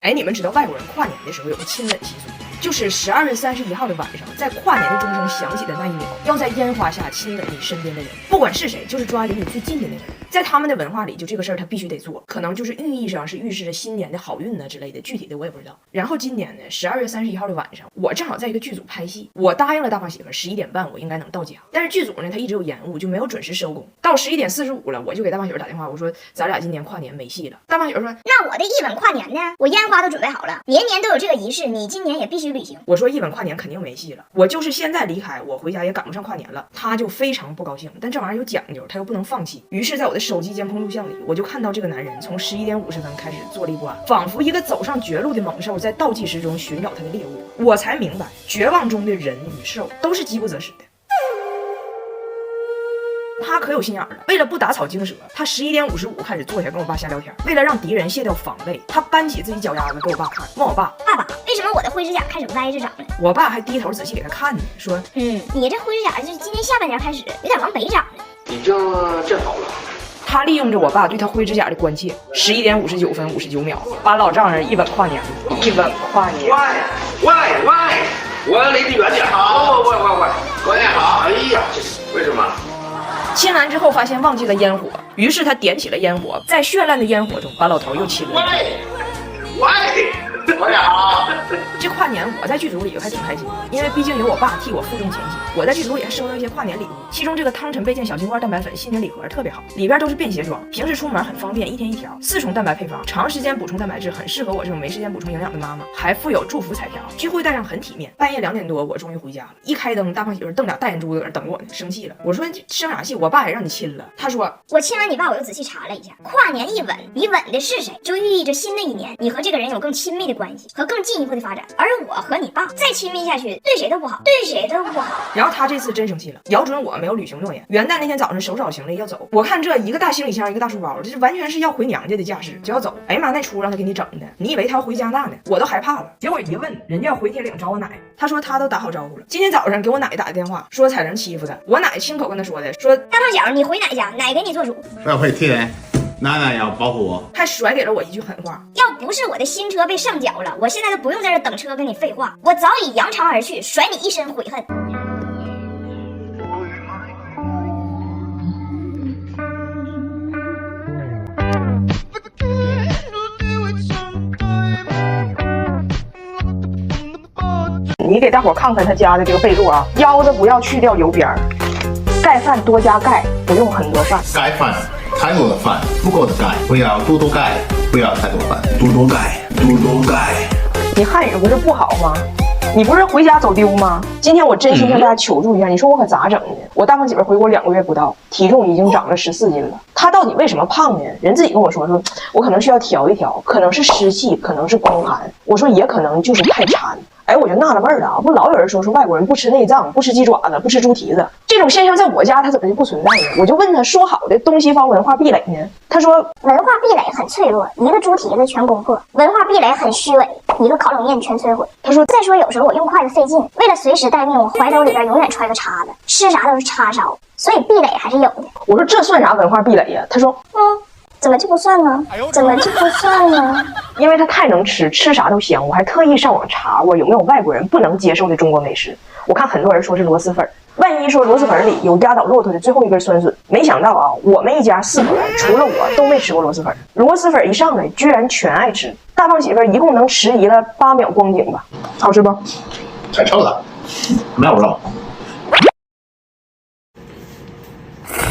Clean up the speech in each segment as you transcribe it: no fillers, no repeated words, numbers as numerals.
哎，你们知道外国人跨年的时候有个亲吻习俗，就是12月31号的晚上，在跨年的钟声响起的那一秒，要在烟花下亲吻你身边的人，不管是谁，就是抓离你最近的那个人。在他们的文化里，就这个事儿他必须得做，可能就是寓意上是预示着新年的好运呢之类的，具体的我也不知道。然后今年呢，12月31号的晚上，我正好在一个剧组拍戏，我答应了大胖媳妇11点半我应该能到家，但是剧组呢他一直有延误，就没有准时收工。到11点45了，我就给大胖媳妇打电话，我说咱俩今年跨年没戏了。大胖媳妇说，那我的一吻跨年呢？我烟花都准备好了，年年都有这个仪式，你今年也必须履行。我说一吻跨年肯定没戏了，我就是现在离开，我回家也赶不上跨年了。他就非常不高兴，但这玩意儿有讲究，他又不能放弃。于是在我的手机监控录像里，我就看到这个男人从11点50分开始坐立不安，仿佛一个走上绝路的猛兽在倒计时中寻找他的猎物。我才明白，绝望中的人与兽都是饥不择食的。他可有心眼了，为了不打草惊蛇，他11点55开始坐下跟我爸瞎聊天。为了让敌人卸掉防备，他搬起自己脚丫子给我爸看，问我爸：“爸爸，为什么我的灰指甲开始歪着长了？”我爸还低头仔细给他看呢，说：“你这灰指甲就是今年下半年开始有点往北长了。”你这好了。他利用着我爸对他灰指甲的关切，11点59分59秒，把老丈人一吻跨年了，一吻跨年。喂，我离你远点。好，喂，过年好。哎呀，为什么？亲完之后发现忘记了烟火，于是他点起了烟火，在绚烂的烟火中把老头又亲了。喂，过年好。这跨年我在剧组里还挺开心，因为毕竟有我爸替我负重前行。我在剧组里还收到一些跨年礼物，其中这个汤臣倍健小金罐蛋白粉新年礼盒特别好，里边都是便携装，平时出门很方便，一天一条，4重蛋白配方，长时间补充蛋白质，很适合我这种没时间补充营养的妈妈。还附有祝福彩条，聚会带上很体面。半夜2点多，我终于回家了，一开灯，大胖媳妇瞪俩大眼珠子在那等我呢，生气了。我说生啥气？我爸也让你亲了。他说我亲完你爸，我又仔细查了一下，跨年一吻，你吻的是谁，就寓意着新的一年，你和这个人有更亲密的关系和更进一步的发展。而我和你爸再亲密下去，对谁都不好，对谁都不好。然后他这次真生气了，咬准我没有履行诺言。元旦那天早上收拾好行李要走，我看这一个大行李箱一个大书包，这完全是要回娘家的架势，就要走。哎呀妈，那出让他给你整的，你以为他要回加拿大呢？我都害怕了。结果一问，人家要回铁岭找我奶，他说他都打好招呼了。今天早上给我奶打的电话，说彩玲欺负他，我奶亲口跟他说的，说大胖小，你回奶家，奶给你做主。我要回铁岭，奶奶要保护我，还甩给了我一句狠话：要不是我的新车被上缴了，我现在都不用在这等车跟你废话，我早已扬长而去，甩你一身悔恨。你给大伙看看他家的这个备注啊，腰子不要去掉油边儿，盖饭多加盖，不用很多饭。盖饭太多的饭，不够的盖，不要多多盖，不要太多饭，多多盖，多多盖。你汉语不是不好吗？你不是回家走丢吗？今天我真心向大家求助一下，你说我可咋整呢？我大胖媳妇回国2个月不到，体重已经长了14斤了。她到底为什么胖呢？人自己跟我说，我可能需要调一调，可能是湿气，可能是宫寒。我说也可能就是太馋。哎，我就纳了闷了啊！不老有人说外国人不吃内脏，不吃鸡爪子，不吃猪蹄子，这种现象在我家它怎么就不存在呢？我就问他，说好的东西方文化壁垒呢？他说文化壁垒很脆弱，一个猪蹄子全攻破；文化壁垒很虚伪，一个烤冷面全摧毁。他说再说有时候我用筷子费劲，为了随时待命，我怀兜里边永远揣个叉子，吃啥都是叉烧，所以壁垒还是有的。我说这算啥文化壁垒呀？他说怎么就不算呢？怎么就不算呢？因为他太能吃，吃啥都香。我还特意上网查过有没有外国人不能接受的中国美食。我看很多人说是螺蛳粉，万一说螺蛳粉里有压倒骆驼的最后一根酸笋，没想到啊，我们一家4口人除了我都没吃过螺蛳粉。螺蛳粉一上来，居然全爱吃。大胖媳妇一共能迟疑了8秒光景吧？好吃不？太臭了，没有肉。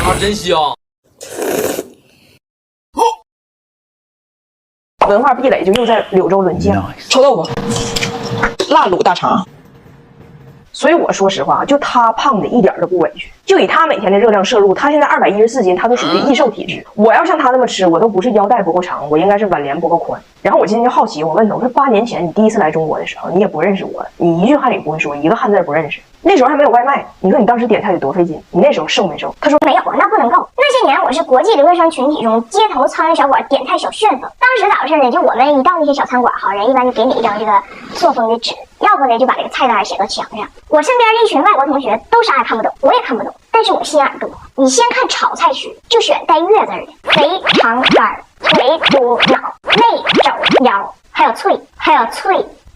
啊，真香。文化壁垒就又在柳州沦陷。臭豆腐、辣卤大肠。所以我说实话，就他胖的一点都不委屈。就以他每天的热量摄入，他现在214斤，他都属于易瘦体质。我要像他那么吃，我都不是腰带不够长，我应该是挽联不够宽。然后我今天就好奇，我问他，我说8年前你第一次来中国的时候，你也不认识我，你一句汉语不会说，一个汉字不认识，那时候还没有外卖，你说你当时点菜得多费劲，你那时候瘦没瘦？他说没有，那不能够。那些年我是国际留学生群体中街头苍蝇小馆点菜小旋风。当时咋回事呢？就我们一到那些小餐馆，好人一般就给你一张这个作风的纸，要不呢就把这个菜单写到墙上。我身边这一群外国同学都啥也看不懂，我也看不懂，但是我心眼多。你先看炒菜区，就选带月字的肥肠肝、腿、肚、脑、内、肘、腰。还有脆，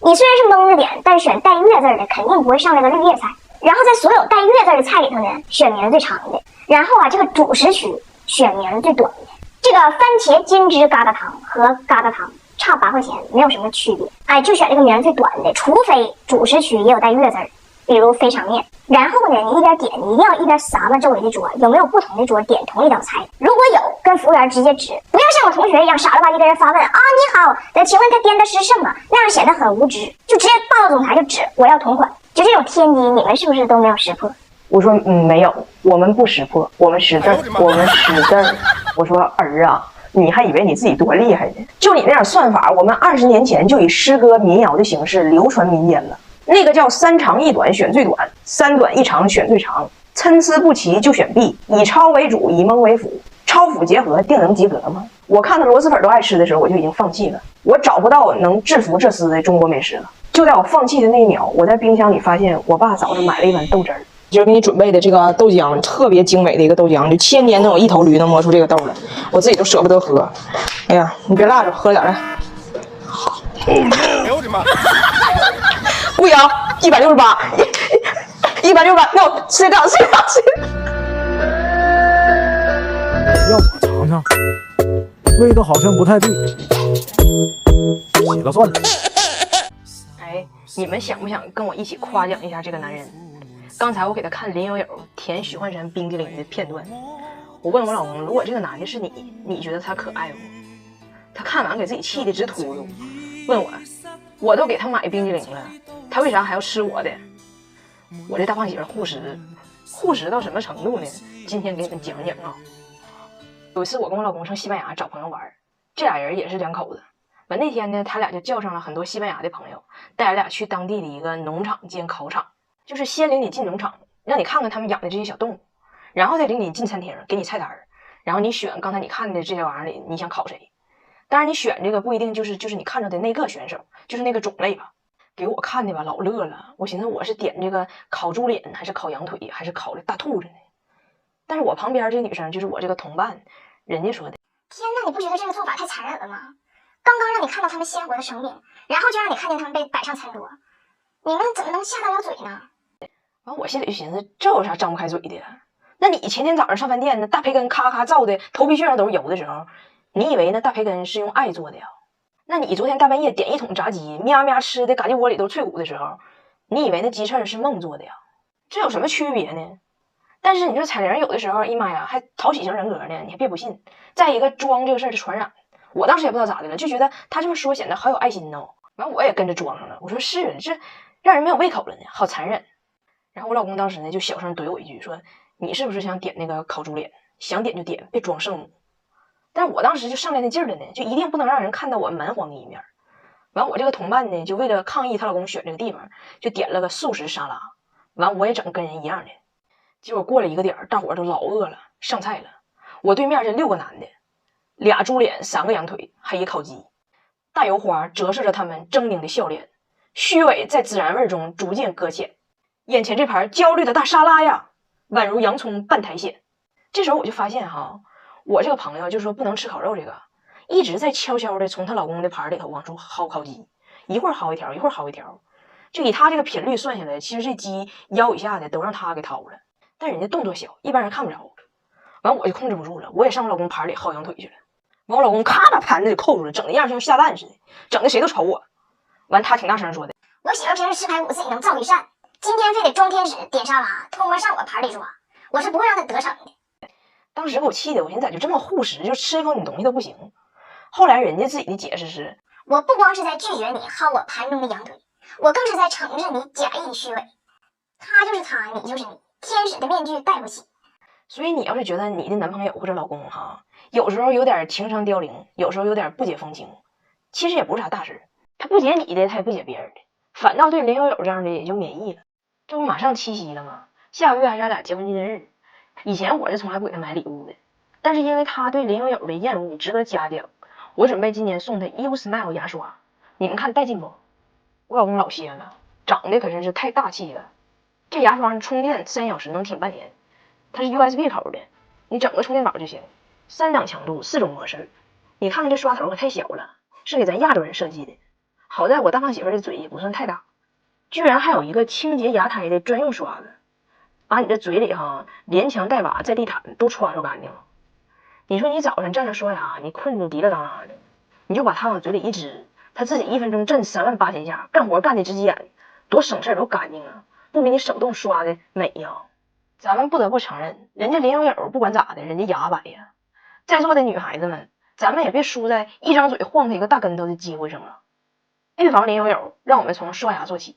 你虽然是蒙着点，但是选带月字的肯定不会上来个绿叶菜。然后在所有带月字的菜里头呢，选名最长的。然后啊，这个主食区选名最短的。这个番茄金汁疙瘩汤和疙瘩汤差8块钱，没有什么区别。哎，就选这个名最短的，除非主食区也有带月字，比如肥肠面。然后呢，你一边点，你一定要一边撒吧周围的桌有没有不同的桌点同一道菜。如果有，跟服务员直接指，不要像我同学一样傻了吧唧跟人发问啊你好，请问他点的是什么？那样显得很无知，就直接霸道总裁就指我要同款。就这种天机，你们是不是都没有识破？我说没有，我们不识破，我们识字儿，我们识字儿。我说儿啊，你还以为你自己多厉害呢？就你那点算法，我们20年前就以诗歌民谣的形式流传民间了。那个叫3长1短选最短，3短1长选最长，参差不齐就选 B， 以抄为主，以蒙为辅，抄辅结合定能及格吗？我看到螺蛳粉都爱吃的时候，我就已经放弃了，我找不到能制服这厮的中国美食了。就在我放弃的那一秒，我在冰箱里发现我爸早上买了一碗豆汁儿。今儿给你准备的这个豆浆特别精美的一个豆浆，就1000年能有一头驴能磨出这个豆了，我自己都舍不得喝。哎呀，你别辣着，喝点来。哎呦我的妈！不行，168，168，no，吃杠。要我尝尝，味道好像不太对，洗了算了。哎，你们想不想跟我一起夸奖一下这个男人？刚才我给他看林有有舔许幻山冰激凌的片段，我问我老公，如果这个男的是你，你觉得他可爱不？他看完给自己气得直秃噜，问我都给他买冰激凌了，他为啥还要吃我的？我这大胖媳妇护食到什么程度呢？今天给你们讲讲啊。有一次我跟我老公上西班牙找朋友玩，这俩人也是2口子。完那天呢，他俩就叫上了很多西班牙的朋友，带俺俩去当地的一个农场兼烤场。就是先领你进农场，让你看看他们养的这些小动物，然后再领你进餐厅，给你菜单，然后你选刚才你看的这些玩意儿里你想烤谁。当然你选这个不一定就是你看着的那个选手，就是那个种类吧。给我看的吧老乐了，我寻思我是点这个烤猪脸还是烤羊腿还是烤的大兔子呢？但是我旁边这个女生就是我这个同伴，人家说的天哪，你不觉得这个做法太残忍了吗？刚刚让你看到他们鲜活的生命，然后就让你看见他们被摆上餐桌，你们怎么能下得了嘴呢？完我心里就寻思，这有啥张不开嘴的？那你前天早上上饭店那大培根咔咔造的头皮屑上都是油的时候，你以为那大培根是用爱做的呀？那你昨天大半夜点一桶炸鸡，喵喵吃的嘎叽窝里都是脆骨的时候，你以为那鸡翅是梦做的呀？这有什么区别呢？但是你说彩铃有的时候，哎妈呀，还讨喜型人格呢，你还别不信。再一个装这个事儿是传染，我当时也不知道咋的了，就觉得他这么说显得好有爱心呢。完我也跟着装上了，我说是，这让人没有胃口了呢，好残忍。然后我老公当时呢就小声怼我一句，说你是不是想点那个烤猪脸？想点就点，别装圣母。但是我当时就上来那劲儿了呢，就一定不能让人看到我蛮荒的一面。完我这个同伴呢，就为了抗议她老公选这个地方，就点了个素食沙拉。完我也整跟人一样的。结果过了一个点儿，大伙儿都老饿了，上菜了。我对面这6个男的，2猪脸，3个羊腿，还一烤鸡。大油花折射着他们狰狞的笑脸，虚伪在孜然味中逐渐搁浅。眼前这盘焦虑的大沙拉呀，宛如洋葱拌苔藓。这时候我就发现哈，我这个朋友就说不能吃烤肉，这个一直在悄悄的从她老公的盘里头往出薅烤鸡，一会儿薅一条，一会儿薅一条。就以他这个频率算下来，其实这鸡腰以下的都让他给掏了，但人家动作小，一般人看不着。完我就控制不住了，我也上我老公盘里薅羊腿去了。完我老公咔把盘子给扣住了，整的样像下蛋似的，整的谁都瞅我。完他挺大声说的，我媳妇平时吃排骨自己能造一扇，今天非得装天使点沙拉，偷摸上我盘里抓，我是不会让他得逞的。当时给我气的，我寻思咋就这么护食，就吃一口你东西都不行。后来人家自己的解释是，我不光是在拒绝你薅我盘中的羊腿，我更是在惩治你假意的虚伪。他就是他，你就是你，天使的面具戴不起。所以你要是觉得你的男朋友或者老公哈，有时候有点情商凋零，有时候有点不解风情，其实也不是啥大事，他不解你的，他也不解别人的，反倒对林有有这样的也就免疫了。这不马上7夕了吗？下个月还是咱俩结婚纪念日。以前我是从来不给他买礼物的，但是因为他对林有有的厌恶值得嘉奖，我准备今年送他 You Smile 牙刷，你们看带劲不？我老公老歇了，长得可真是太大气了。这牙刷充电3小时能挺半年，它是 USB 口的，你整个充电宝就行，3档强度，4种模式。你看看这刷头可太小了，是给咱亚洲人设计的。好在我大胖媳妇的嘴也不算太大，居然还有一个清洁牙胎的专用刷子，把你的嘴里连墙带瓦在地毯都刷刷干净了。你说你早上站着刷牙，你困得滴了当啷的，你就把它往嘴里一支，它自己1分钟震38000下，干活干的直急眼，多省事多干净啊，不比你手动刷的美呀。咱们不得不承认，人家林有有不管咋的，人家牙白呀。在座的女孩子们，咱们也别输在一张嘴晃他一个大跟头的机会上了。预防林有有，让我们从刷牙做起。